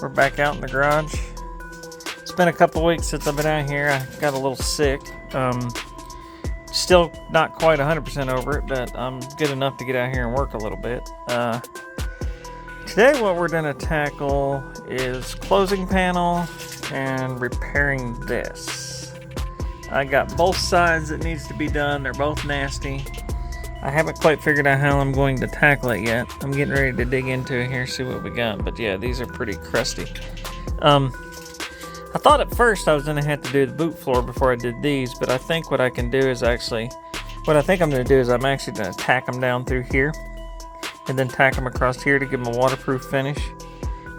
We're back out in the garage. It's been a couple weeks since I've been out here. I got a little sick. Still not quite 100% over it, but I'm good enough to get out here and work a little bit. Today what we're going to tackle is closing panel and repairing this. I got both sides that needs to be done. They're both nasty. I haven't quite figured out how I'm going to tackle it yet. I'm getting ready to dig into it here, see what we got. But yeah, these are pretty crusty. I thought at first I was going to have to do the boot floor before I did these, but I think what I can do is I'm actually going to tack them down through here and then tack them across here to give them a waterproof finish.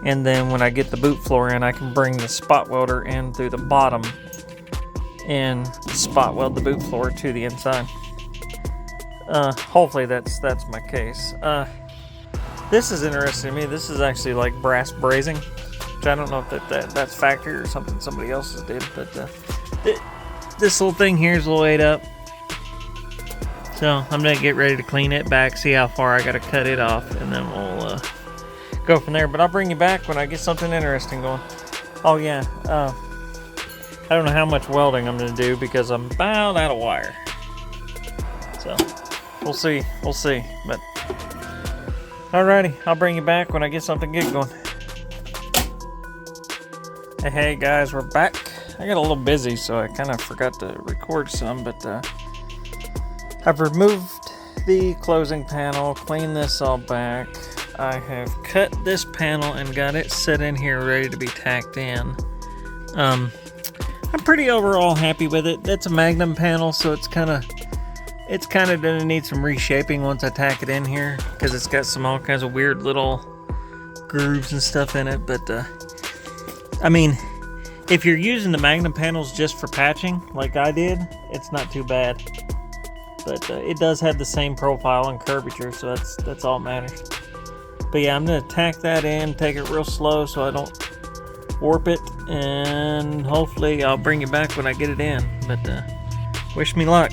And then when I get the boot floor in, I can bring the spot welder in through the bottom and spot weld the boot floor to the inside. Hopefully that's my case. This is interesting to me. This is actually like brass brazing, which I don't know if that's factory or something somebody else's did, but this little thing here is a little ate up. So I'm gonna get ready to clean it back, see how far I gotta cut it off, and then we'll go from there. But I'll bring you back when I get something interesting going. Oh yeah, I don't know how much welding I'm gonna do because I'm about out of wire. So we'll see. But alrighty, I'll bring you back when I get something good going. Hey guys, we're back. I got a little busy, so I kind of forgot to record some, but I've removed the closing panel, cleaned this all back. I have cut this panel and got it set in here ready to be tacked in. I'm pretty overall happy with it. It's a Magnum panel, so it's kind of gonna need some reshaping once I tack it in here, because it's got all kinds of weird little grooves and stuff in it. But I mean, if you're using the Magnum panels just for patching like I did, it's not too bad. But it does have the same profile and curvature, so that's all that matters. But yeah, I'm gonna tack that in, take it real slow so I don't warp it, and hopefully I'll bring it back when I get it in. But wish me luck.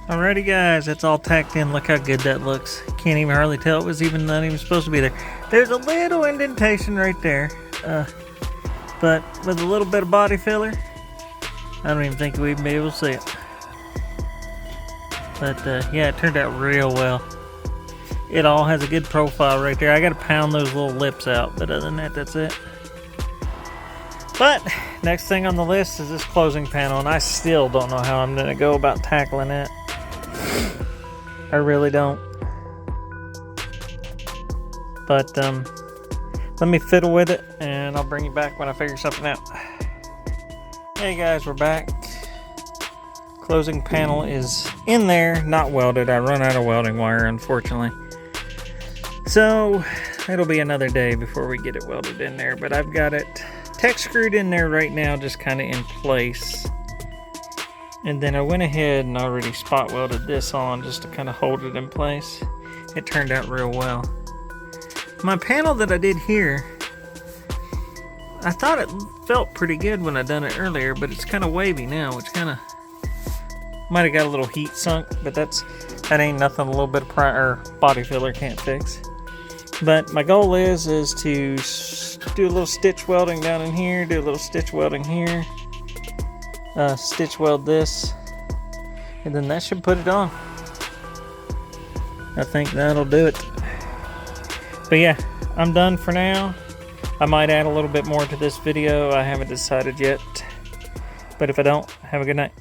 Alrighty guys, that's all tacked in. Look how good that looks. Can't even hardly tell it was not even supposed to be there. There's a little indentation right there, but with a little bit of body filler, I don't even think we'd be able to see it. But yeah, it turned out real well. It all has a good profile right there. I gotta pound those little lips out, but other than that, that's it. But next thing on the list is this closing panel, and I still don't know how I'm gonna go about tackling it. I really don't. But let me fiddle with it, and I'll bring you back when I figure something out. Hey guys, we're back. Closing panel is in there, not welded. I run out of welding wire, unfortunately. So it'll be another day before we get it welded in there, but I've got it tech screwed in there right now, just kind of in place. And then I went ahead and already spot welded this on just to kind of hold it in place. It turned out real well. My panel that I did here, I thought it felt pretty good when I done it earlier, but it's kind of wavy now, which kind of might have got a little heat sunk, but that ain't nothing a little bit of body filler can't fix. But my goal is to do a little stitch welding down in here, do a little stitch welding here, stitch weld this, and then that should put it on. I think that'll do it. But yeah, I'm done for now. I might add a little bit more to this video. I haven't decided yet. But if I don't, have a good night.